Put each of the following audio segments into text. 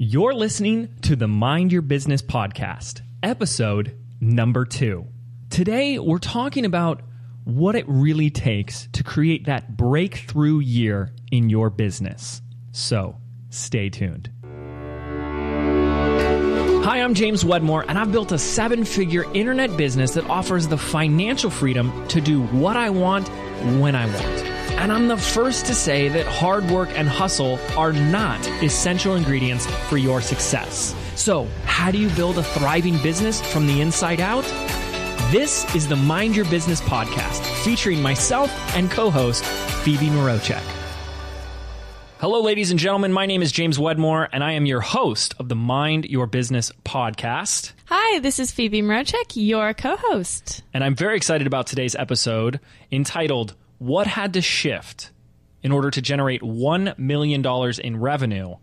You're listening to the Mind Your Business podcast, episode number 2. Today, we're talking about what it really takes to create that breakthrough year in your business. So, stay tuned. Hi, I'm James Wedmore, and I've built a 7-figure internet business that offers the financial freedom to do what I want, when I want. And I'm the first to say that hard work and hustle are not essential ingredients for your success. So, how do you build a thriving business from the inside out? This is the Mind Your Business podcast, featuring myself and co-host Phoebe Mroczek. Hello, ladies and gentlemen. My name is James Wedmore, and I am your host of the Mind Your Business podcast. Hi, this is Phoebe Mroczek, your co-host. And I'm very excited about today's episode entitled, What Had to Shift in Order to Generate $1 million in Revenue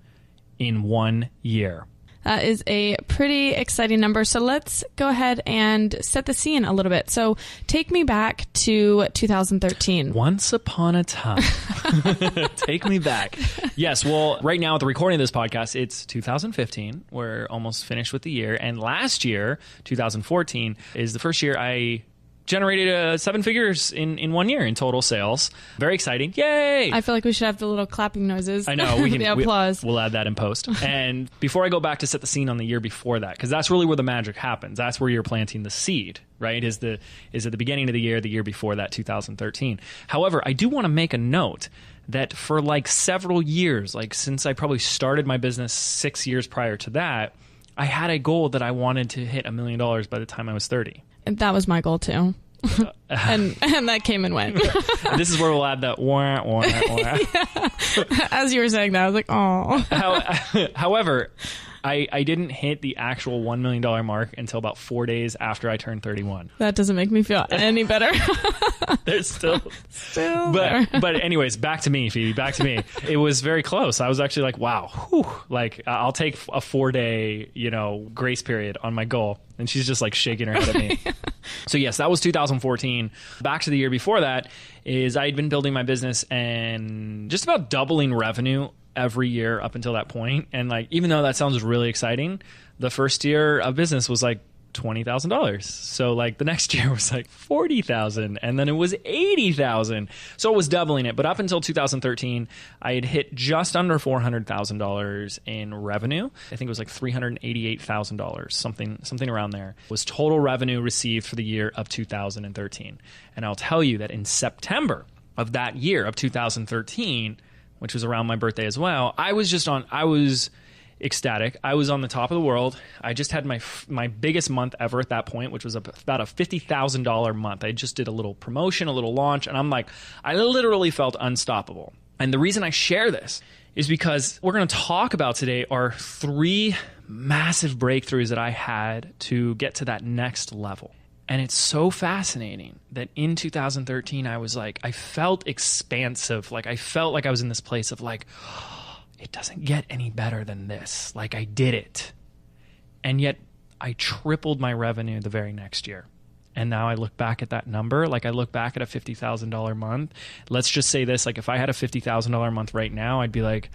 in 1 year? That is a pretty exciting number. So let's go ahead and set the scene a little bit. So take me back to 2013. Once upon a time. Take me back. Yes, well, right now at the recording of this podcast, it's 2015. We're almost finished with the year. And last year, 2014, is the first year I generated 7 figures in 1 year in total sales. Very exciting. Yay! I feel like we should have the little clapping noises. I know. We can, the applause. We'll add that in post. And before I go back to set the scene on the year before that, because that's really where the magic happens. That's where you're planting the seed, right? Is at the beginning of the year before that, 2013. However, I do want to make a note that for like several years, like since I probably started my business 6 years prior to that, I had a goal that I wanted to hit $1 million by the time I was 30. That was my goal too. and that came and went. This is where we'll add that wah, wah, wah. Yeah. As you were saying that, I was like, oh. However, I didn't hit the actual $1 million mark until about 4 days after I turned 31. That doesn't make me feel any better. There's still there. But anyways, back to me, Phoebe, back to me. It was very close. I was actually like, wow, whew, like I'll take a 4-day, grace period on my goal. And she's just like shaking her head at me. So yes, that was 2014. Back to the year before that is I had been building my business and just about doubling revenue every year up until that point. And like, even though that sounds really exciting, the first year of business was like $20,000. So like the next year was like $40,000, and then it was $80,000. So it was doubling it. But up until 2013, I had hit just under $400,000 in revenue. I think it was like $388,000, something around there was total revenue received for the year of 2013. And I'll tell you that in September of that year of 2013, which was around my birthday as well, I was ecstatic. I was on the top of the world. I just had my biggest month ever at that point, which was about a $50,000 month. I just did a little promotion, a little launch, and I'm like, I literally felt unstoppable. And the reason I share this is because we're going to talk about today are 3 massive breakthroughs that I had to get to that next level. And it's so fascinating that in 2013, I was like, I felt expansive. Like I felt like I was in this place of like, it doesn't get any better than this. Like I did it. And yet I tripled my revenue the very next year. And now I look back at that number, like I look back at a $50,000 month. Let's just say this, like if I had a $50,000 month right now, I'd be like,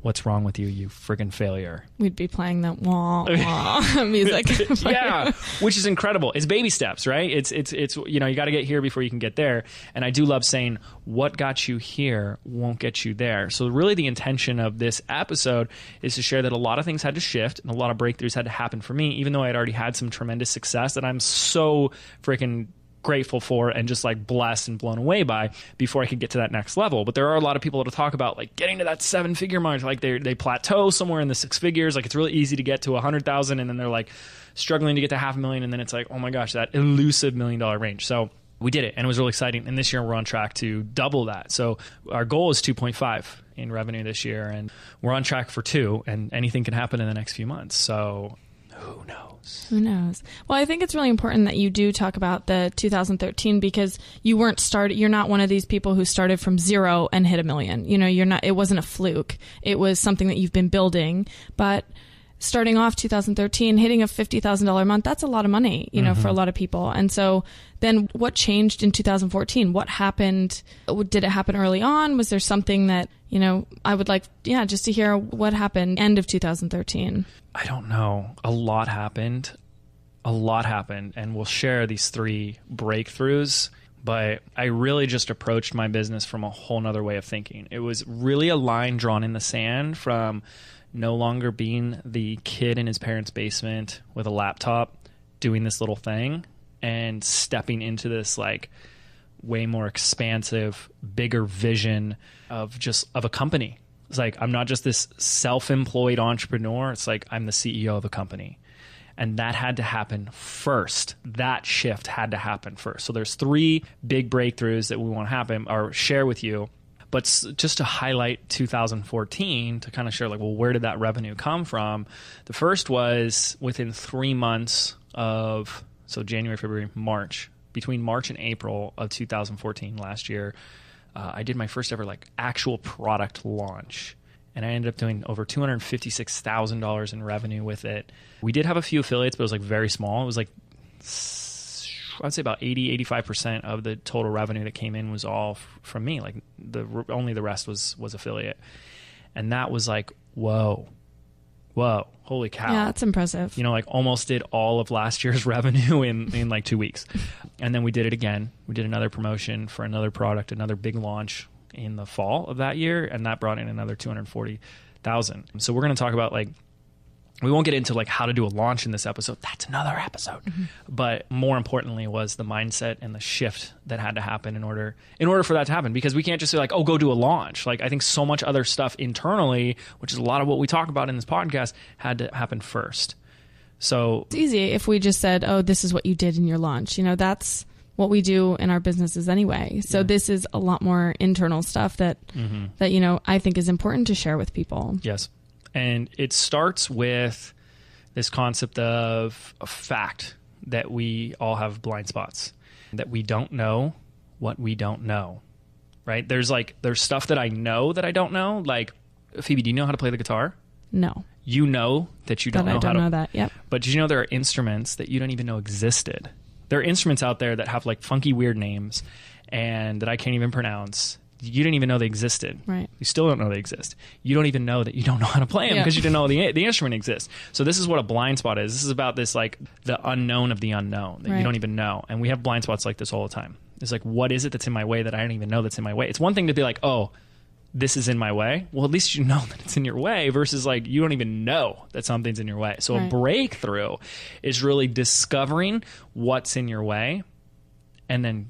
what's wrong with you, you friggin' failure? We'd be playing that wah, wah music. Yeah, which is incredible. It's baby steps, right? It's you got to get here before you can get there. And I do love saying, what got you here won't get you there. So really the intention of this episode is to share that a lot of things had to shift and a lot of breakthroughs had to happen for me, even though I had already had some tremendous success that I'm so freaking grateful for and just like blessed and blown away by before I could get to that next level. But there are a lot of people to talk about like getting to that 7-figure mark, like they plateau somewhere in the 6 figures. Like it's really easy to get to 100,000 and then they're like struggling to get to $500,000 and then it's like, oh my gosh, that elusive $1 million range. So we did it and it was really exciting. And this year we're on track to double that. So our goal is 2.5 in revenue this year and we're on track for 2 and anything can happen in the next few months. So who knows? Who knows? Well, I think it's really important that you do talk about the 2013 because you're not one of these people who started from 0 and hit $1 million. It wasn't a fluke. It was something that you've been building. But starting off 2013, hitting a $50,000 a month, that's a lot of money, you know, for a lot of people. And so then what changed in 2014? What happened? Did it happen early on? Was there something that, you know, I would like, just to hear what happened end of 2013. I don't know. A lot happened. And we'll share these 3 breakthroughs. But I really just approached my business from a whole nother way of thinking. It was really a line drawn in the sand from no longer being the kid in his parents' basement with a laptop doing this little thing and stepping into this like way more expansive, bigger vision of a company. It's like, I'm not just this self-employed entrepreneur. It's like, I'm the CEO of a company. And that had to happen first. That shift had to happen first. So there's 3 big breakthroughs that we want to happen or share with you. But just to highlight 2014, to kind of share like, well, where did that revenue come from? The first was within 3 months of, so January, February, March, between March and April of 2014 last year, I did my first ever like actual product launch. And I ended up doing over $256,000 in revenue with it. We did have a few affiliates, but it was like very small. It was like, I'd say about 80-85% of the total revenue that came in was all from me. Like only the rest was affiliate. And that was like, whoa, holy cow. Yeah, that's impressive. You know, like almost did all of last year's revenue in like 2 weeks. And then we did it again. We did another promotion for another product, another big launch in the fall of that year, and that brought in another $240,000. So we're going to talk about like, we won't get into like how to do a launch in this episode. That's another episode. But more importantly was the mindset and the shift that had to happen in order for that to happen, because we can't just say like, oh, go do a launch. Like I think so much other stuff internally, which is a lot of what we talk about in this podcast, had to happen first. So it's easy if we just said, oh, this is what you did in your launch. You know, that's what we do in our businesses anyway. So this is a lot more internal stuff that, you know, I think is important to share with people. Yes. And it starts with this concept of a fact that we all have blind spots, that we don't know what we don't know, right? There's stuff that I know that I don't know. Like, Phoebe, do you know how to play the guitar? No. You know that you don't know how to. I don't know that, yep. But did you know there are instruments that you don't even know existed? There are instruments out there that have like funky, weird names and that I can't even pronounce. You didn't even know they existed. Right. You still don't know they exist. You don't even know that you don't know how to play them because you didn't know the instrument exists. So this is what a blind spot is. This is about this like the unknown of the unknown that you don't even know. And we have blind spots like this all the time. It's like, what is it that's in my way that I don't even know that's in my way? It's one thing to be like, oh, this is in my way. Well, at least you know that it's in your way versus like you don't even know that something's in your way. So a breakthrough is really discovering what's in your way and then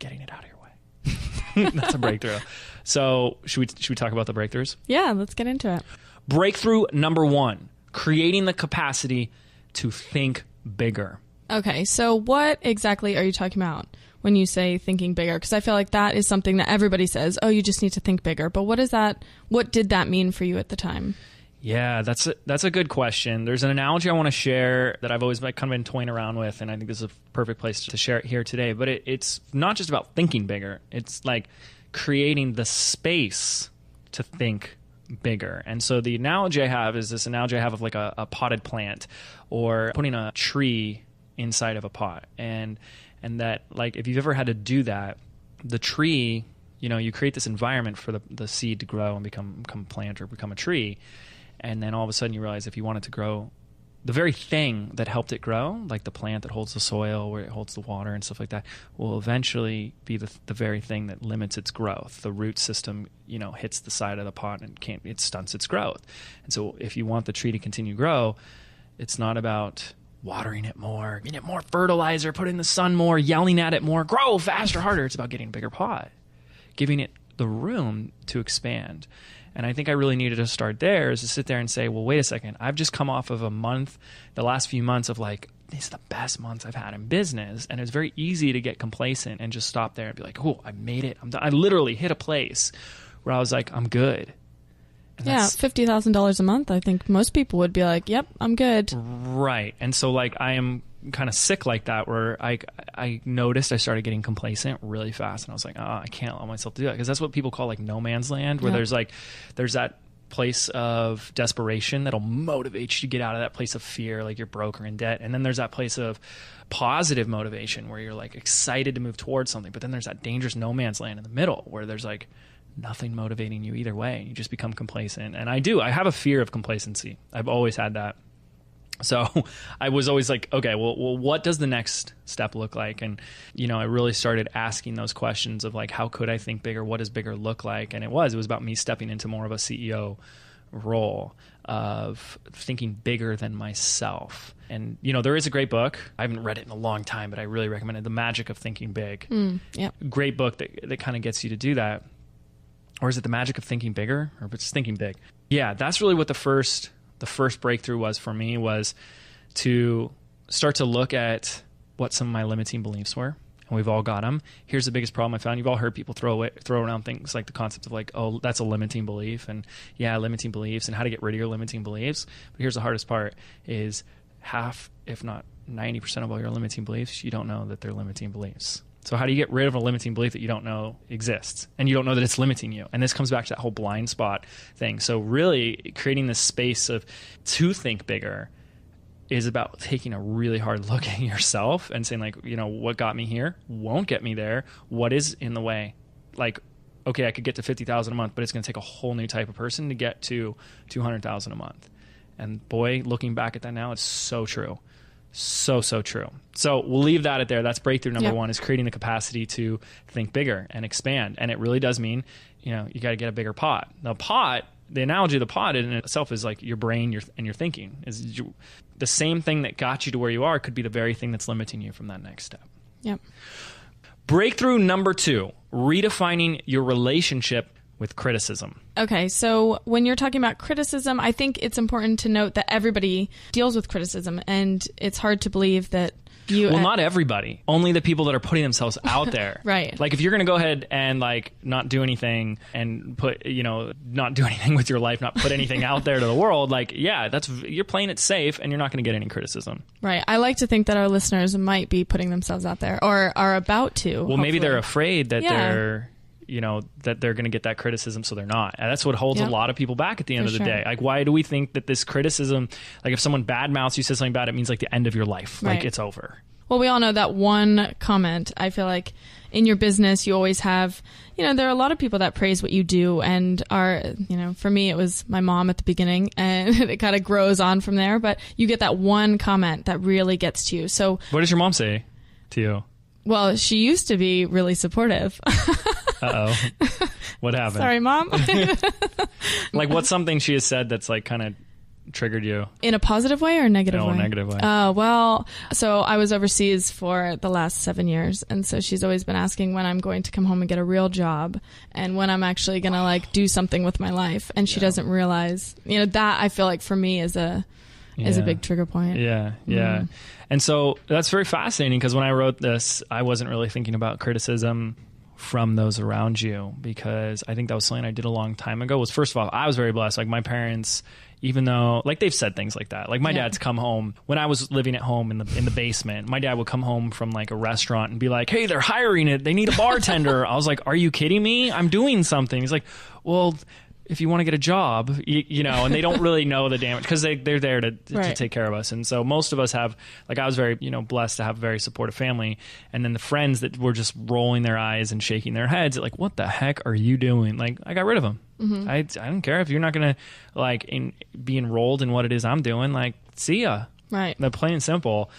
getting it out of your way. That's a breakthrough. So should we talk about the breakthroughs? Yeah, let's get into it. Breakthrough number 1, creating the capacity to think bigger. Okay, so what exactly are you talking about when you say thinking bigger? Because I feel like that is something that everybody says, oh, you just need to think bigger. But what did that mean for you at the time? Yeah, that's a good question. There's an analogy I want to share that I've always kind of been toying around with, and I think this is a perfect place to share it here today. But it's not just about thinking bigger. It's like creating the space to think bigger. And so the analogy I have is this analogy I have of like a potted plant or putting a tree inside of a pot. And that, like, if you've ever had to do that, the tree, you know, you create this environment for the seed to grow and become a plant or become a tree. And then all of a sudden you realize if you want it to grow, the very thing that helped it grow, like the plant that holds the soil, where it holds the water and stuff like that, will eventually be the very thing that limits its growth. The root system, you know, hits the side of the pot and it stunts its growth. And so if you want the tree to continue to grow, it's not about watering it more, getting it more fertilizer, put it in the sun more, yelling at it more, grow faster, harder. It's about getting a bigger pot, giving it the room to expand. And I think I really needed to start there, is to sit there and say, well, wait a second. I've just come off of a month, the last few months of like, these are the best months I've had in business. And it's very easy to get complacent and just stop there and be like, oh, I made it. I'm done. I literally hit a place where I was like, I'm good. And yeah, $50,000 a month. I think most people would be like, yep, I'm good. Right. And so like I am kind of sick like that, where I noticed I started getting complacent really fast, and I was like, oh, I can't allow myself to do that, because that's what people call like no man's land, where there's that place of desperation that'll motivate you to get out of that place of fear, like you're broke or in debt. And then there's that place of positive motivation where you're like excited to move towards something. But then there's that dangerous no man's land in the middle where there's like nothing motivating you either way. You just become complacent. And I have a fear of complacency. I've always had that. So I was always like, okay, well, what does the next step look like? And, I really started asking those questions of like, how could I think bigger? What does bigger look like? And it was about me stepping into more of a CEO role of thinking bigger than myself. And, there is a great book. I haven't read it in a long time, but I really recommend it. The Magic of Thinking Big. Great book that kind of gets you to do that. Or is it The Magic of Thinking Bigger? Or just Thinking Big? Yeah, that's really what the first breakthrough was for me, was to start to look at what some of my limiting beliefs were. And we've all got them. Here's the biggest problem I found. You've all heard people throw around things like the concept of like, oh, that's a limiting belief. And yeah, limiting beliefs and how to get rid of your limiting beliefs. But here's the hardest part is half, if not 90% of all your limiting beliefs, you don't know that they're limiting beliefs. So how do you get rid of a limiting belief that you don't know exists and you don't know that it's limiting you? And this comes back to that whole blind spot thing. So really creating this space to think bigger is about taking a really hard look at yourself and saying like, what got me here won't get me there. What is in the way? Like, okay, I could get to 50,000 a month, but it's going to take a whole new type of person to get to 200,000 a month. And boy, looking back at that now, it's so true. So true. So we'll leave that at there. That's breakthrough number one, is creating the capacity to think bigger and expand. And it really does mean, you got to get a bigger pot. Now, the analogy of the pot in itself is like your brain and your thinking. The same thing that got you to where you are could be the very thing that's limiting you from that next step. Yep. Breakthrough number 2, redefining your relationship with criticism. Okay, so when you're talking about criticism, I think it's important to note that everybody deals with criticism, and it's hard to believe that not everybody. Only the people that are putting themselves out there. Right. Like if you're going to go ahead and like not do anything and put, not do anything with your life, not put anything out there to the world, like, yeah, you're playing it safe and you're not going to get any criticism. Right. I like to think that our listeners might be putting themselves out there or are about to. Well, maybe they're afraid that they're that they're going to get that criticism, so they're not. And that's what holds a lot of people back at the end of the day. Like, why do we think that this criticism, like if someone badmouths you, says something bad, it means like the end of your life, like it's over. Well, we all know that one comment. I feel like in your business, you always have, there are a lot of people that praise what you do and are, for me, it was my mom at the beginning and it kind of grows on from there. But you get that one comment that really gets to you. So what does your mom say to you? Well, she used to be really supportive. Uh-oh. What happened? Sorry, Mom. Like, what's something she has said that's like kind of triggered you? In a positive way or a negative way? No, negative way. Well, so I was overseas for the last 7 years. And so she's always been asking when I'm going to come home and get a real job and when I'm actually going to like do something with my life. And she doesn't realize, that I feel like for me is a big trigger point. Yeah. Mm. And so that's very fascinating because when I wrote this, I wasn't really thinking about criticism from those around you, because I think that was something I did a long time ago. Was, first of all, I was very blessed. Like my parents, even though like they've said things like that, like my dad's come home when I was living at home in the basement. My dad would come home from like a restaurant and be like, "Hey, they're hiring it. They need a bartender." I was like, "Are you kidding me? I'm doing something." He's like, "Well, if you want to get a job, and they don't really know the damage because they're there to take care of us." And so most of us have, like, I was very, blessed to have a very supportive family. And then the friends that were just rolling their eyes and shaking their heads, like, what the heck are you doing? Like, I got rid of them. Mm-hmm. I don't care if you're not going to like be enrolled in what it is I'm doing. Like, see ya. Right. They're plain and simple.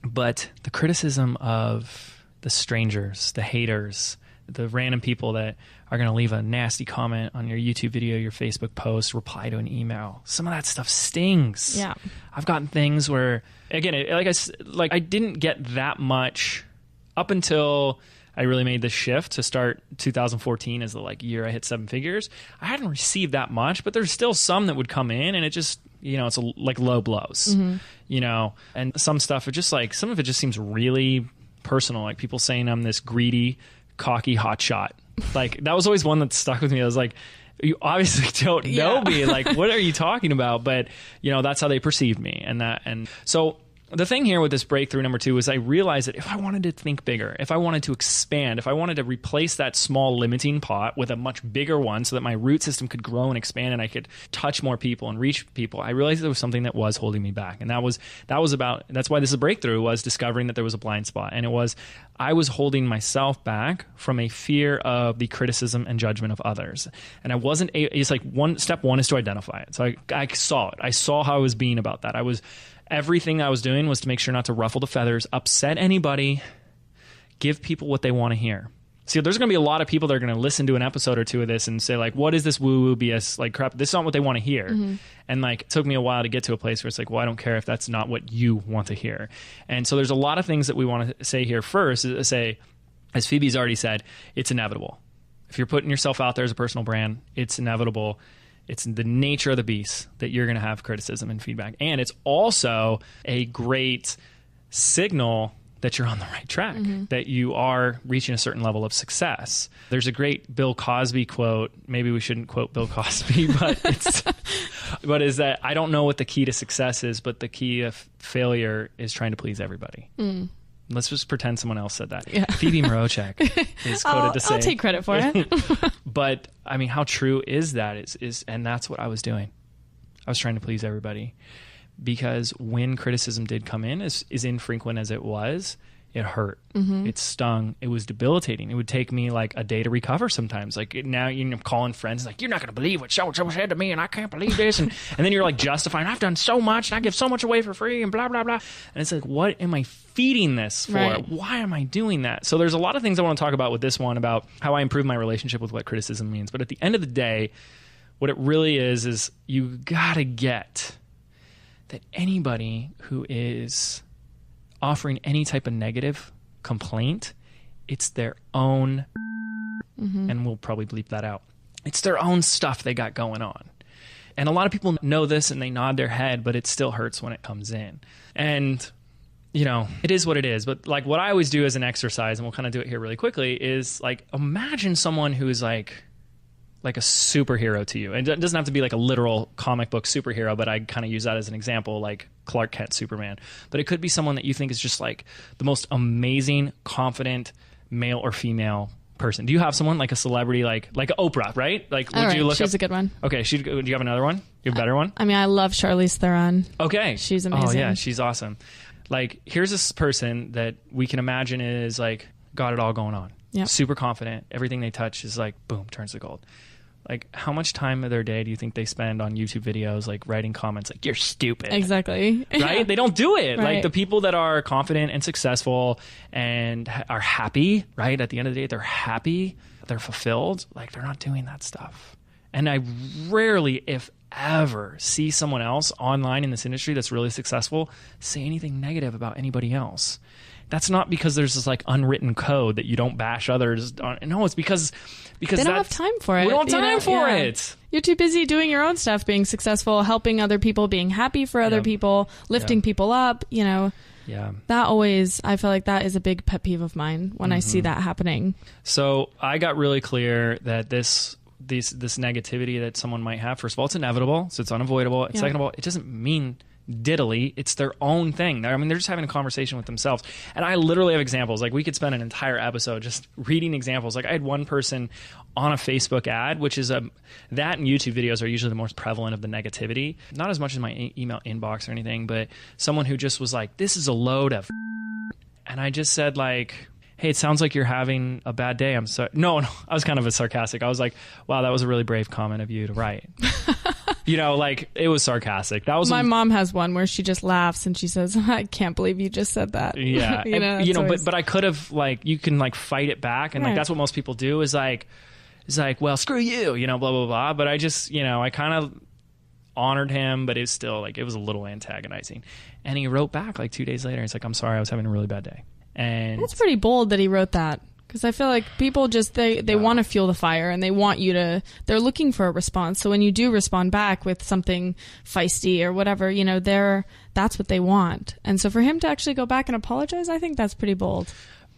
But the criticism of the strangers, the haters, the random people that are going to leave a nasty comment on your YouTube video, your Facebook post, reply to an email. Some of that stuff stings. Yeah. I've gotten things where, again, I didn't get that much up until I really made the shift to start 2014 as the year I hit 7 figures. I hadn't received that much, but there's still some that would come in and it just, it's like low blows, and some stuff, some of it just seems really personal. Like people saying I'm this greedy, cocky hotshot. Like that was always one that stuck with me. I was like, you obviously don't know me. Like, what are you talking about? But that's how they perceived me. And so the thing here with this breakthrough number 2 is I realized that if I wanted to think bigger, if I wanted to expand, if I wanted to replace that small limiting pot with a much bigger one so that my root system could grow and expand and I could touch more people and reach people, I realized there was something that was holding me back. And that's why this is a breakthrough, was discovering that there was a blind spot. And I was holding myself back from a fear of the criticism and judgment of others. And I wasn't, it's like step one is to identify it. So I saw it. I saw how I was being about that. Everything I was doing was to make sure not to ruffle the feathers, upset anybody, give people what they want to hear. See, there's going to be a lot of people that are going to listen to an episode or two of this and say, like, what is this woo-woo BS? Like, crap, this is not what they want to hear. Mm-hmm. And, like, it took me a while to get to a place where it's like, well, I don't care if that's not what you want to hear. And so there's a lot of things that we want to say here. First, is say, as Phoebe's already said, it's inevitable. If you're putting yourself out there as a personal brand, it's inevitable. It's the nature of the beast that you're going to have criticism and feedback. And it's also a great signal that you're on the right track, that you are reaching a certain level of success. There's a great Bill Cosby quote. Maybe we shouldn't quote Bill Cosby, but is that I don't know what the key to success is, but the key of failure is trying to please everybody. Mm. Let's just pretend someone else said that. Yeah. Phoebe Mroczek is quoted to say. I'll take credit for it. But I mean, how true is that? And that's what I was doing. I was trying to please everybody, because when criticism did come in, as infrequent as it was, it hurt. Mm-hmm. It stung. It was debilitating. It would take me like a day to recover sometimes. Like now, I'm calling friends like, you're not going to believe what so-and-so said to me, and I can't believe this. And then you're like justifying, I've done so much, and I give so much away for free, and blah, blah, blah. And it's like, what am I feeding this for? Right. Why am I doing that? So there's a lot of things I want to talk about with this one, about how I improve my relationship with what criticism means. But at the end of the day, what it really is you got to get that anybody who is offering any type of negative complaint, it's their own, and we'll probably bleep that out. It's their own stuff they got going on. And a lot of people know this and they nod their head, but it still hurts when it comes in. And, it is what it is. But like what I always do as an exercise, and we'll kind of do it here really quickly, is like, imagine someone who is like a superhero to you. And it doesn't have to be like a literal comic book superhero, but I kind of use that as an example, like Clark Kent, Superman. But it could be someone that you think is just like the most amazing, confident male or female person. Do you have someone like a celebrity, like Oprah, right? Like, would you look she's up? A good one. Okay. Do you have another one? You have a better one? I mean, I love Charlize Theron. Okay. She's amazing. Oh yeah. She's awesome. Like, here's this person that we can imagine is like got it all going on. Yep. Super confident. Everything they touch is like, boom, turns to gold. Like, how much time of their day do you think they spend on YouTube videos, like writing comments like, you're stupid? Exactly. Right? They don't do it. Right. Like, the people that are confident and successful and are happy, right? At the end of the day, they're happy, they're fulfilled. Like, they're not doing that stuff. And I rarely, if ever, see someone else online in this industry that's really successful say anything negative about anybody else. That's not because there's this like unwritten code that you don't bash others on. No, it's because they don't have time for it. We don't have time for it. You're too busy doing your own stuff, being successful, helping other people, being happy for other people, lifting people up, Yeah. That always, I feel like that is a big pet peeve of mine when I see that happening. So I got really clear that this negativity that someone might have, first of all, it's inevitable, so it's unavoidable. And second of all, it doesn't mean diddly. It's their own thing. I mean, they're just having a conversation with themselves. And I literally have examples. Like, we could spend an entire episode just reading examples. Like, I had one person on a Facebook ad, which is that and YouTube videos are usually the most prevalent of the negativity. Not as much as my email inbox or anything, but someone who just was like, this is a load of and I just said, like, hey, it sounds like you're having a bad day. I'm sorry. No, I was kind of a sarcastic. I was like, wow, that was a really brave comment of you to write. Like, it was sarcastic. That was my mom has one where she just laughs and she says, I can't believe you just said that. Yeah. But I could have, like, you can like fight it back. And like, that's what most people do is like, well, screw you, blah, blah, blah. But I just, I kind of honored him, but it's still like, it was a little antagonizing. And he wrote back like 2 days later. He's like, I'm sorry, I was having a really bad day. And that's pretty bold that he wrote that. Because I feel like people just, they want to fuel the fire and they want you to, they're looking for a response. So when you do respond back with something feisty or whatever, that's what they want. And so for him to actually go back and apologize, I think that's pretty bold.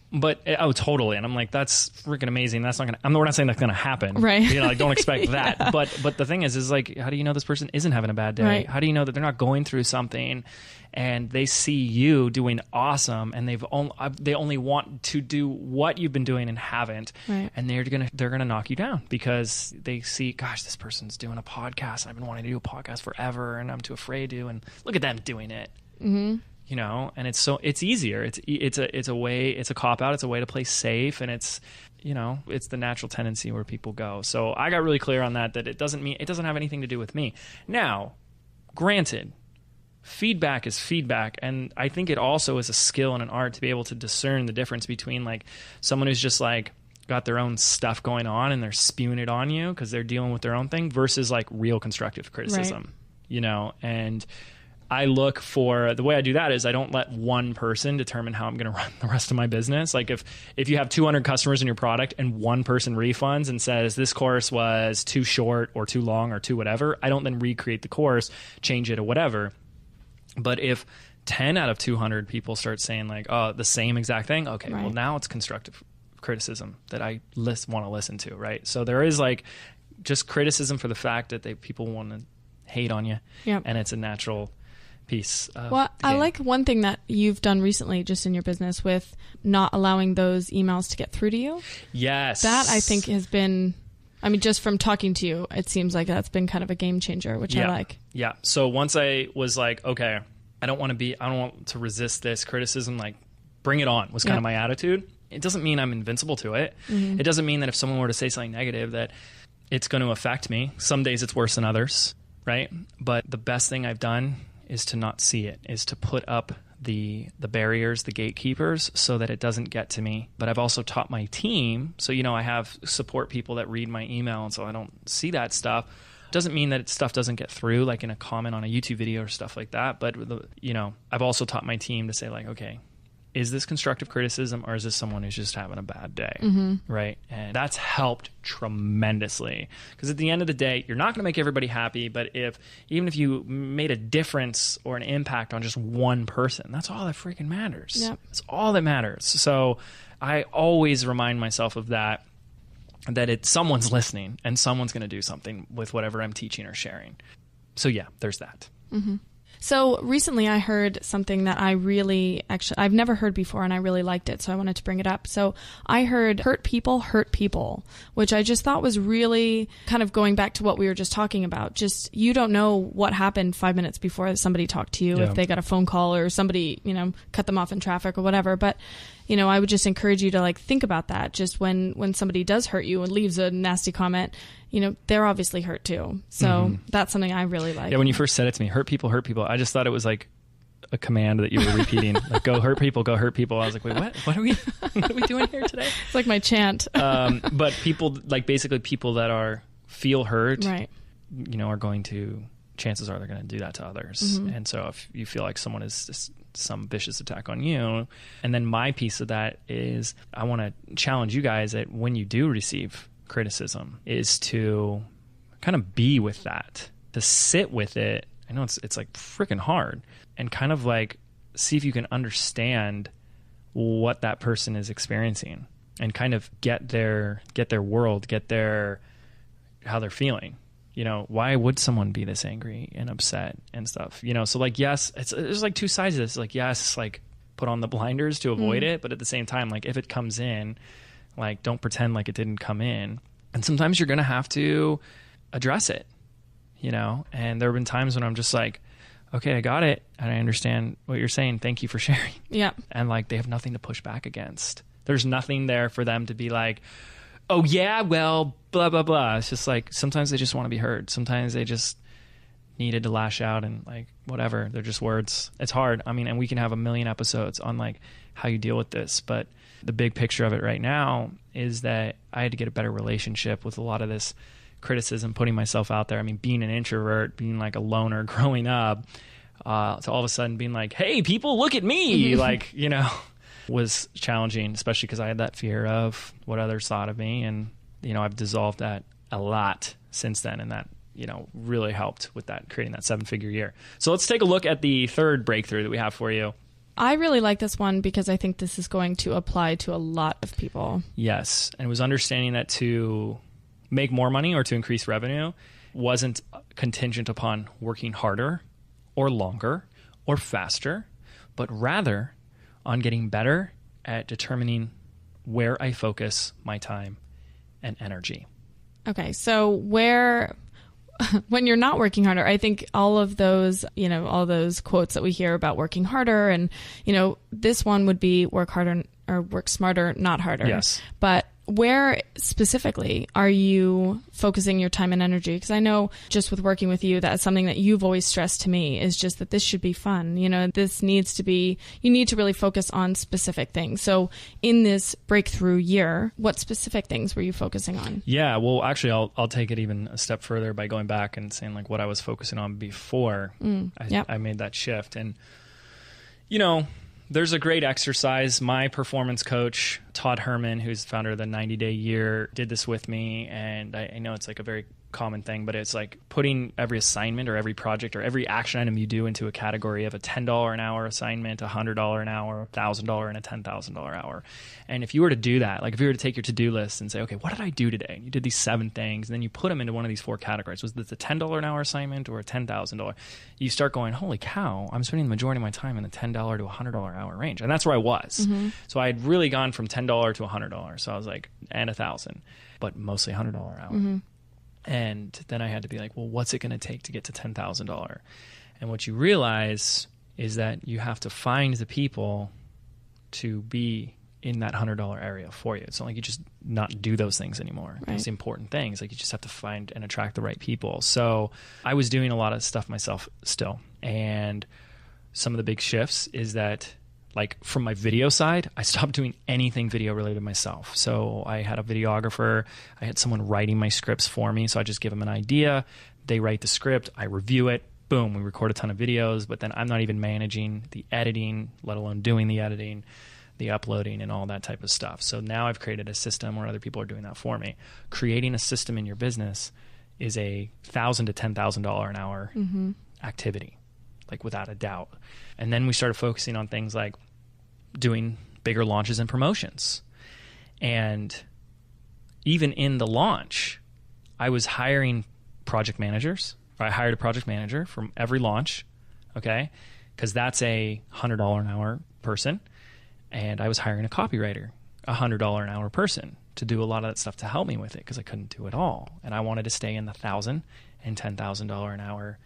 But oh, totally. And I'm like, that's freaking amazing. That's not gonna. We're not saying that's gonna happen, right? You know, like don't expect that. But the thing is like, how do you know this person isn't having a bad day? Right. How do you know that they're not going through something, and they see you doing awesome, and they only want to do what you've been doing and haven't, right. And they're gonna knock you down because they see, gosh, this person's doing a podcast, and I've been wanting to do a podcast forever, and I'm too afraid to, and look at them doing it. Mm-hmm. You know, and it's easier. It's a way, it's a cop out. It's a way to play safe. And it's, you know, it's the natural tendency where people go. So I got really clear on that it doesn't have anything to do with me. Now, granted, feedback is feedback. And I think it also is a skill and an art to be able to discern the difference between like someone who's just like got their own stuff going on and they're spewing it on you because they're dealing with their own thing versus like real constructive criticism, right. You know, and I look for, the way I do that is I don't let one person determine how I'm going to run the rest of my business. Like if you have 200 customers in your product and one person refunds and says this course was too short or too long or too whatever, I don't then recreate the course, change it or whatever. But if 10 out of 200 people start saying like, oh, the same exact thing, okay, right. Well, now it's constructive criticism that I want to listen to, right? So there is like just criticism for the fact that people want to hate on you. Yep. And it's a natural piece. Well, I like one thing that you've done recently just in your business with not allowing those emails to get through to you. Yes. That I think has been, I mean, just from talking to you, it seems like that's been kind of a game changer, which I like. Yeah. So once I was like, okay, I don't want to resist this criticism, like bring it on was kind of my attitude. It doesn't mean I'm invincible to it. Mm-hmm. It doesn't mean that if someone were to say something negative that it's going to affect me. Some days it's worse than others, right? But the best thing I've done is to not see it, is to put up the barriers, the gatekeepers, so that it doesn't get to me. But I've also taught my team, so, you know, I have support people that read my email, and so I don't see that stuff. Doesn't mean that stuff doesn't get through, like in a comment on a YouTube video or stuff like that. But, you know, I've also taught my team to say, like, okay, is this constructive criticism or is this someone who's just having a bad day? Mm-hmm. Right? And that's helped tremendously. Because at the end of the day, you're not going to make everybody happy, but even if you made a difference or an impact on just one person, that's all that freaking matters. Yep. That's all that matters. So I always remind myself of that someone's listening and someone's going to do something with whatever I'm teaching or sharing. So yeah, there's that. Mm-hmm. So recently I heard something that I've never heard before and I really liked it, so I wanted to bring it up. So I heard hurt people, which I just thought was really kind of going back to what we were just talking about. Just, you don't know what happened 5 minutes before somebody talked to you, if they got a phone call or somebody, you know, cut them off in traffic or whatever. But, you know, I would just encourage you to like think about that. Just when somebody does hurt you and leaves a nasty comment, you know, they're obviously hurt too. So that's something I really like. Yeah, when you first said it to me, hurt people, I just thought it was like a command that you were repeating, like go hurt people, go hurt people. I was like, wait, what are we doing here today? It's like my chant. But people, like basically people that feel hurt, right, you know, chances are they're going to do that to others. Mm-hmm. And so if you feel like someone is just some vicious attack on you, and then my piece of that is I want to challenge you guys that when you do receive criticism is to kind of be with that, to sit with it. I know it's like freaking hard, and kind of like see if you can understand what that person is experiencing and kind of get their world, how they're feeling. You know, why would someone be this angry and upset and stuff? You know, so like, yes, there's like two sides of this. Like, yes, like put on the blinders to avoid it, but at the same time, like if it comes in, like don't pretend like it didn't come in. And sometimes you're going to have to address it, you know? And there have been times when I'm just like, okay, I got it. And I understand what you're saying. Thank you for sharing. Yeah. And like, they have nothing to push back against. There's nothing there for them to be like, oh yeah, well, blah, blah, blah. It's just like, sometimes they just want to be heard. Sometimes they just needed to lash out and like, whatever. They're just words. It's hard. I mean, and we can have a million episodes on like how you deal with this, but the big picture of it right now is that I had to get a better relationship with a lot of this criticism, putting myself out there. I mean, being an introvert, being like a loner growing up, to all of a sudden being like, hey, people, look at me, like, you know, was challenging, especially because I had that fear of what others thought of me. And, you know, I've dissolved that a lot since then. And that, you know, really helped with that, creating that 7-figure year. So let's take a look at the third breakthrough that we have for you. I really like this one because I think this is going to apply to a lot of people. Yes. And it was understanding that to make more money or to increase revenue wasn't contingent upon working harder or longer or faster, but rather on getting better at determining where I focus my time and energy. Okay, so when you're not working harder, I think all of those, all those quotes that we hear about working harder and, this one would be work harder or work smarter, not harder. Yes. But where specifically are you focusing your time and energy? Because I know just with working with you, that's something that you've always stressed to me is just that this should be fun. This needs to be, you need to really focus on specific things. So in this breakthrough year, what specific things were you focusing on? Yeah, well, actually, I'll take it even a step further by going back and saying like what I was focusing on before I made that shift. And, there's a great exercise. My performance coach, Todd Herman, who's the founder of the 90-Day Year, did this with me. And I know it's like a very common thing, but it's like putting every assignment or every project or every action item you do into a category of a $10 an hour assignment, $100 an hour, $1,000 and a $10,000 hour. And if you were to do that, like if you were to take your to-do list and say, okay, what did I do today? And you did these 7 things, and then you put them into one of these 4 categories. Was this a $10 an hour assignment or a $10,000? You start going, holy cow, I'm spending the majority of my time in the $10 to $100 hour range. And that's where I was. Mm-hmm. So I had really gone from $10 to $100. So I was like, and $1,000, but mostly $100 an hour. Mm-hmm. And then I had to be like, well, what's it going to take to get to $10,000? And what you realize is that you have to find the people to be in that $100 area for you. It's not like you just not do those things anymore. Right. Those important things. Like you just have to find and attract the right people. So I was doing a lot of stuff myself still. And some of the big shifts is that like from my video side, I stopped doing anything video related myself. So I had a videographer, I had someone writing my scripts for me. So I just give them an idea. They write the script, I review it, boom, we record a ton of videos, but then I'm not even managing the editing, let alone doing the editing, the uploading and all that type of stuff. So now I've created a system where other people are doing that for me. Creating a system in your business is a $1,000 to $10,000 an hour activity, like without a doubt. And then we started focusing on things like doing bigger launches and promotions. And even in the launch, I was hiring project managers. I hired a project manager from every launch, okay? Because that's a $100 an hour person. And I was hiring a copywriter, a $100 an hour person to do a lot of that stuff to help me with it because I couldn't do it all. And I wanted to stay in the $1,000 and $10,000 an hour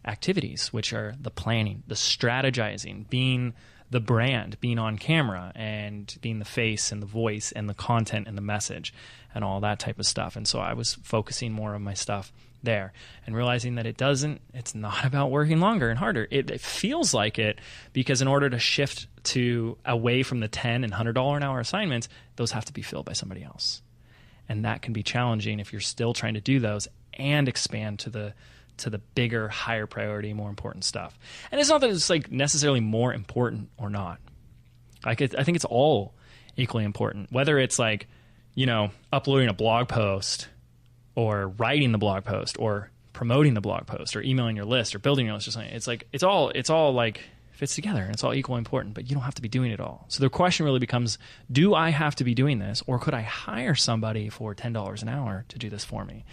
activities, which are the planning, the strategizing, being the brand, being on camera and being the face and the voice and the content and the message and all that type of stuff. And so I was focusing more of my stuff there and realizing that it's not about working longer and harder. It feels like it because in order to shift to away from the $10 and $100 an hour assignments, those have to be filled by somebody else. And that can be challenging if you're still trying to do those and expand to the bigger, higher priority, more important stuff. And it's not that it's like necessarily more important or not. Like I think it's all equally important, whether it's like, uploading a blog post or writing the blog post or promoting the blog post or emailing your list or building your list or something. It's like, it's all like fits together and it's all equally important, but you don't have to be doing it all. So the question really becomes, do I have to be doing this or could I hire somebody for $10 an hour to do this for me?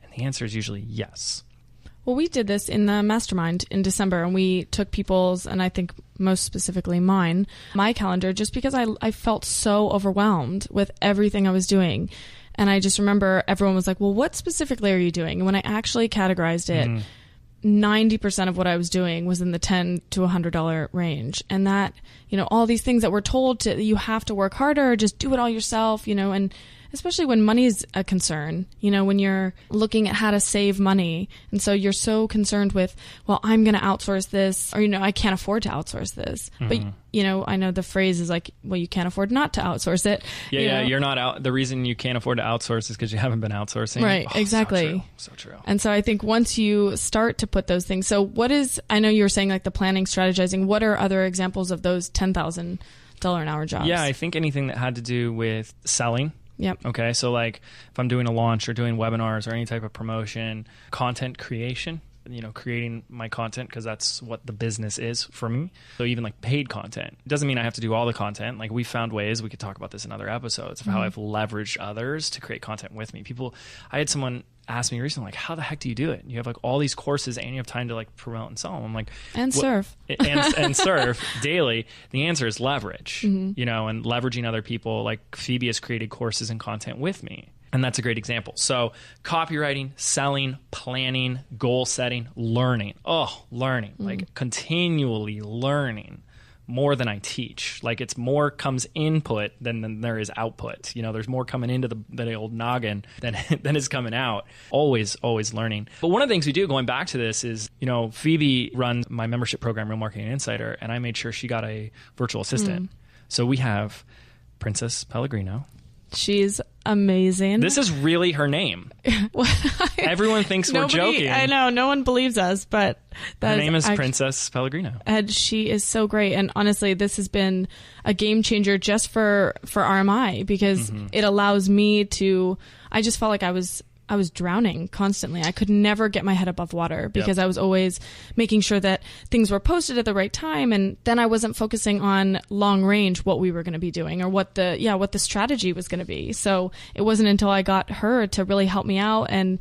And the answer is usually yes. Well, we did this in the mastermind in December, and we took people's, and I think most specifically my calendar, just because I felt so overwhelmed with everything I was doing. And I just remember everyone was like, well, what specifically are you doing? And when I actually categorized it, 90% of what I was doing was in the $10 to $100 range. And that, all these things that we're told to, you have to work harder, just do it all yourself, and especially when money is a concern, when you're looking at how to save money. And so you're so concerned with, well, I'm going to outsource this, or, I can't afford to outsource this. But, I know the phrase is like, well, you can't afford not to outsource it. Yeah, you're not out. The reason you can't afford to outsource is because you haven't been outsourcing. Right, exactly. So true. And so I think once you start to put those things, so I know you were saying like the planning, strategizing, what are other examples of those $10,000 an hour jobs? Yeah, I think anything that had to do with selling. Yep. Okay. So like if I'm doing a launch or doing webinars or any type of promotion, content creation, creating my content, because that's what the business is for me. So even like paid content doesn't mean I have to do all the content. Like we found ways, we could talk about this in other episodes, of how I've leveraged others to create content with me. I had someone ask me recently, like, how the heck do you do it? You have like all these courses and you have time to like promote and sell them. I'm like, and surf and surf daily. The answer is leverage, and leveraging other people. Like Phoebe has created courses and content with me. And that's a great example. So copywriting, selling, planning, goal setting, learning. Learning, like continually learning more than I teach. Like it's more comes input than there is output. There's more coming into the old noggin than is coming out. Always learning. But one of the things we do, going back to this, is, Phoebe runs my membership program, Real Marketing Insider, and I made sure she got a virtual assistant. So we have Princess Pellegrino. She's amazing. This is really her name. Everyone thinks we're joking. I know. No one believes us, but her name is Princess Pellegrino. And she is so great. And honestly, this has been a game changer just for RMI, because it allows me to, I just felt like I was drowning constantly. I could never get my head above water because I was always making sure that things were posted at the right time. And then I wasn't focusing on long range, what we were going to be doing, or what the strategy was going to be. So it wasn't until I got her to really help me out. And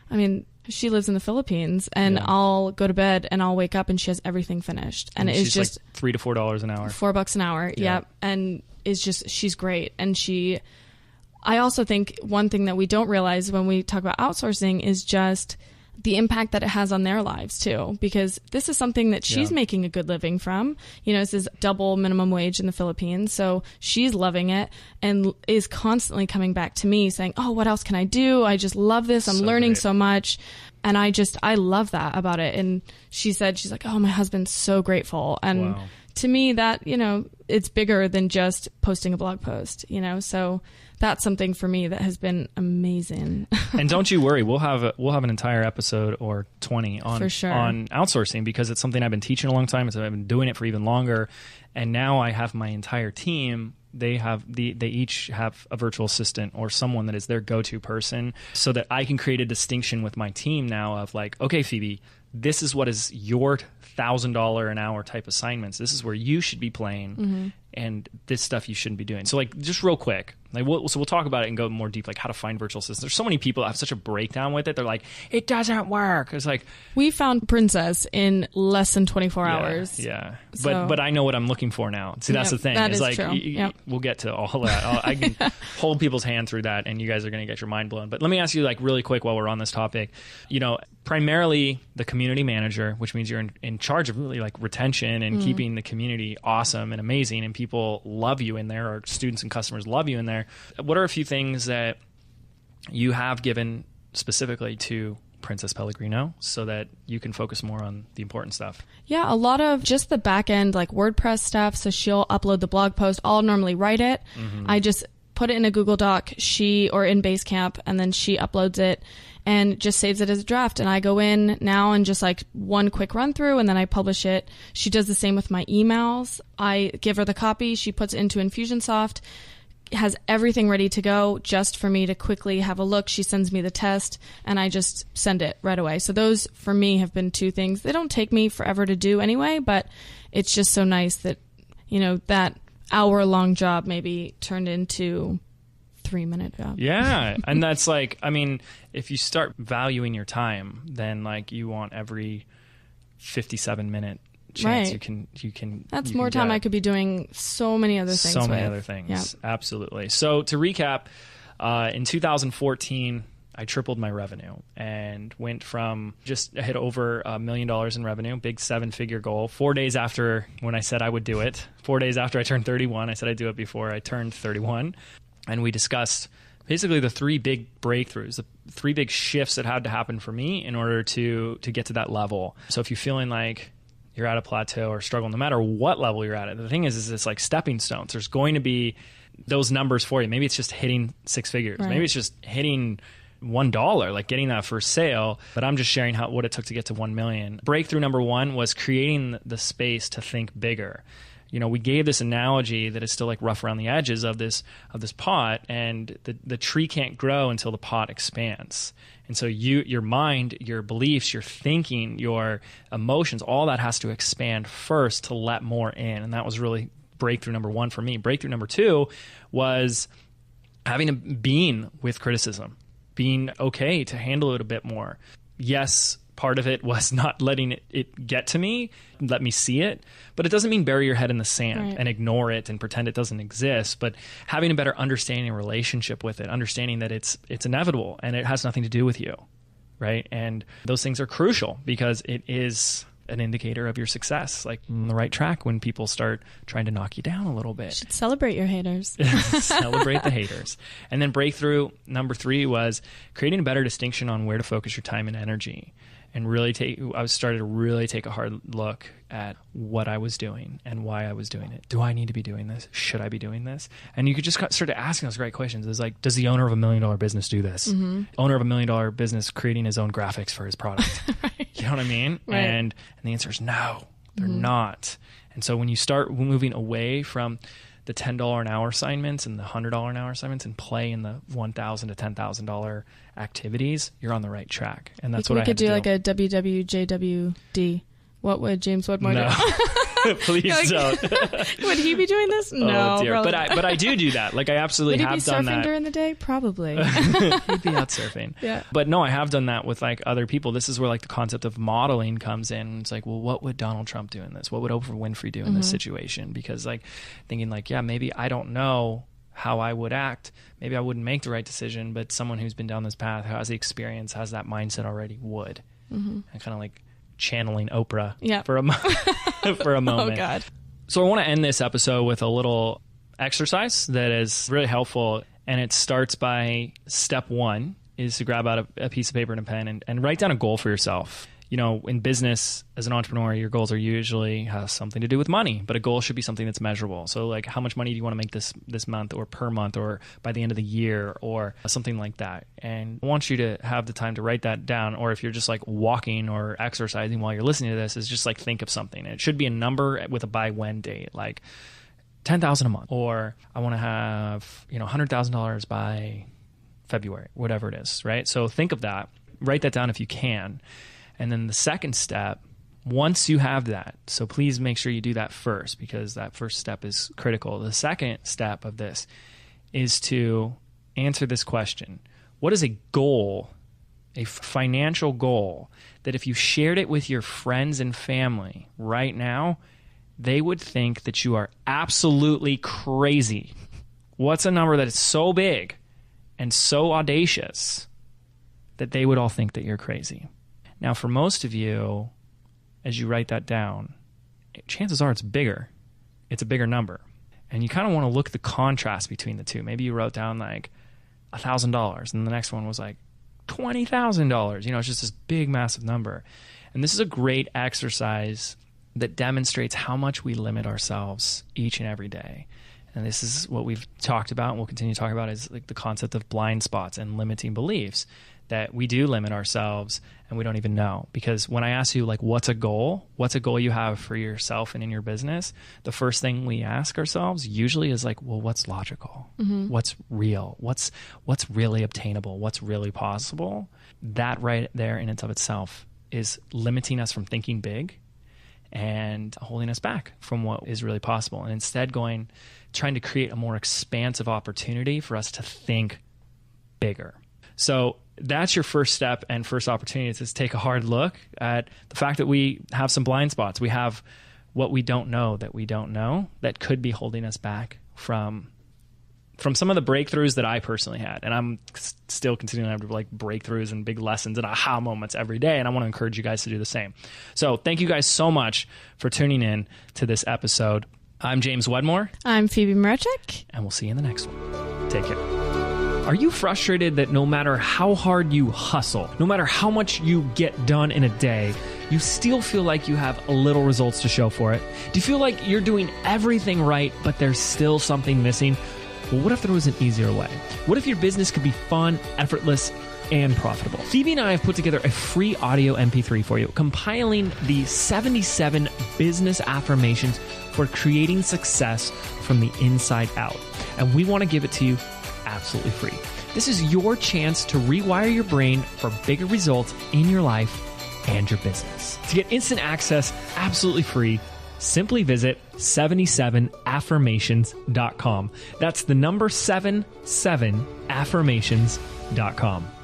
I mean, she lives in the Philippines, and I'll go to bed and I'll wake up and she has everything finished. And it's just like $3 to $4 an hour. $4 an hour. Yeah. And she's great. And I also think one thing that we don't realize when we talk about outsourcing is just the impact that it has on their lives too, because this is something that she's making a good living from. This is double minimum wage in the Philippines. So she's loving it and is constantly coming back to me saying, oh, what else can I do? I just love this. I'm learning so much. And I love that about it. And she's like, oh, my husband's so grateful. And to me that, it's bigger than just posting a blog post, so that's something for me that has been amazing. And don't you worry, we'll have an entire episode or 20 on outsourcing, because it's something I've been teaching a long time. I've been doing it for even longer, and now I have my entire team. They each have a virtual assistant or someone that is their go-to person, so that I can create a distinction with my team now of like, okay, Phoebe, this is what is your $1,000 an hour type assignments. This is where you should be playing, and this stuff you shouldn't be doing. So like, just real quick, like we'll talk about it and go more deep, like how to find virtual assistants. There's so many people that have such a breakdown with it. They're like, it doesn't work. It's like, we found Princess in less than 24 hours. Yeah. So, but I know what I'm looking for now. See, that's the thing. That it's is like, true. We'll get to all that. I can hold people's hand through that, and you guys are going to get your mind blown. But let me ask you, like, really quick while we're on this topic, primarily the community manager, which means you're in charge of really like retention and keeping the community awesome and amazing, and people love you in there, or students and customers love you in there. What are a few things that you have given specifically to Princess Pellegrino so that you can focus more on the important stuff? Yeah, a lot of just the back end, like WordPress stuff. So she'll upload the blog post. I'll normally write it. I just put it in a Google Doc, or in Basecamp, and then she uploads it and just saves it as a draft. And I go in now and just like one quick run through, and then I publish it. She does the same with my emails. I give her the copy. She puts it into Infusionsoft, has everything ready to go just for me to quickly have a look. She sends me the test, and I just send it right away. So those for me have been two things. They don't take me forever to do anyway, but it's just so nice that, that hour-long job maybe turned into 3-minute job. Yeah. And that's like, I mean, if you start valuing your time, then like you want every 57-minute chance you can that's more time I could be doing so many other things. Other things. Yeah. Absolutely. So to recap, in 2014, I tripled my revenue and went from just hit over $1 million in revenue, big 7-figure goal. 4 days after when I said I would do it, 4 days after I turned 31, I said I'd do it before I turned 31. And we discussed basically the 3 big breakthroughs, the 3 big shifts that had to happen for me in order to get to that level. So if you're feeling like you're at a plateau or struggle, no matter what level you're at, the thing is it's like stepping stones. There's going to be those numbers for you. Maybe it's just hitting 6 figures. Right. Maybe it's just hitting $1, like getting that first sale, but I'm just sharing what it took to get to 1 million. Breakthrough number one was creating the space to think bigger. We gave this analogy that is still like rough around the edges of this pot, and the tree can't grow until the pot expands. And so your mind, your beliefs, your thinking, your emotions, all that has to expand first to let more in. And that was really breakthrough number one for me. Breakthrough number two was having being with criticism, being okay to handle it a bit more. Yes, part of it was not letting it get to me, let me see it, but it doesn't mean bury your head in the sand and ignore it and pretend it doesn't exist, but having a better understanding and relationship with it, understanding that it's inevitable and it has nothing to do with you, right? And those things are crucial because it is an indicator of your success, like on the right track when people start trying to knock you down a little bit. You should celebrate your haters. Celebrate the haters. And then breakthrough number three was creating a better distinction on where to focus your time and energy. And I started to really take a hard look at what I was doing and why I was doing it. Do I need to be doing this? Should I be doing this? And you could just start asking those great questions. It's like, does the owner of $1 million business do this? Mm-hmm. Owner of $1 million business creating his own graphics for his product. Right. You know what I mean? Right. And the answer is no, they're not. And so when you start moving away from the $10 an hour assignments and the $100 an hour assignments and play in the $1,000 to $10,000 activities, you're on the right track. And that's what I had to do. We could do like a WWJWD. What would James Wedmore do? Please don't. Would he be doing this? No. Oh, dear. But I do that. Like I absolutely have done that. Would he be surfing during the day? Probably. He'd be out surfing. Yeah. But no, I have done that with like other people. This is where like the concept of modeling comes in. It's like, well, what would Donald Trump do in this? What would Oprah Winfrey do in this situation? Because like thinking like, yeah, maybe I don't know how I would act. Maybe I wouldn't make the right decision, but someone who's been down this path, who has the experience, has that mindset already would. And kind of like channeling Oprah for a moment. Oh, God. So I want to end this episode with a little exercise that is really helpful. And it starts by step one is to grab out a piece of paper and a pen and write down a goal for yourself. In business, as an entrepreneur, your goals are usually have something to do with money, but a goal should be something that's measurable. So like, how much money do you want to make this month or per month or by the end of the year or something like that? And I want you to have the time to write that down. Or if you're just like walking or exercising while you're listening to this, is just like think of something. And it should be a number with a by when date, like $10,000 a month, or I want to have, $100,000 by February, whatever it is, right? So think of that, write that down if you can. And then the second step, once you have that, so please make sure you do that first because that first step is critical. The second step of this is to answer this question. What is a goal, a financial goal, that if you shared it with your friends and family right now, they would think that you are absolutely crazy? What's a number that is so big and so audacious that they would all think that you're crazy? Now, for most of you, as you write that down, chances are it's bigger. It's a bigger number. And you kind of want to look at the contrast between the two. Maybe you wrote down like $1,000 and the next one was like $20,000. It's just this big, massive number. And this is a great exercise that demonstrates how much we limit ourselves each and every day. And this is what we've talked about and we'll continue to talk about is like the concept of blind spots and limiting beliefs, that we do limit ourselves and we don't even know. Because when I ask you like, what's a goal you have for yourself and in your business? The first thing we ask ourselves usually is like, well, what's logical? What's real? What's really obtainable? What's really possible? That right there in and of itself is limiting us from thinking big and holding us back from what is really possible. And instead trying to create a more expansive opportunity for us to think bigger. So that's your first step and first opportunity, is to take a hard look at the fact that we have some blind spots. We have what we don't know that could be holding us back from some of the breakthroughs that I personally had. And I'm still continuing to have like breakthroughs and big lessons and aha moments every day. And I want to encourage you guys to do the same. So thank you guys so much for tuning in to this episode. I'm James Wedmore. I'm Phoebe Mroczek. And we'll see you in the next one. Take care. Are you frustrated that no matter how hard you hustle, no matter how much you get done in a day, you still feel like you have little results to show for it? Do you feel like you're doing everything right, but there's still something missing? Well, what if there was an easier way? What if your business could be fun, effortless, and profitable. Phoebe and I have put together a free audio MP3 for you, compiling the 77 business affirmations for creating success from the inside out. And we want to give it to you absolutely free. This is your chance to rewire your brain for bigger results in your life and your business. To get instant access absolutely free, simply visit 77affirmations.com. That's the number 77affirmations.com.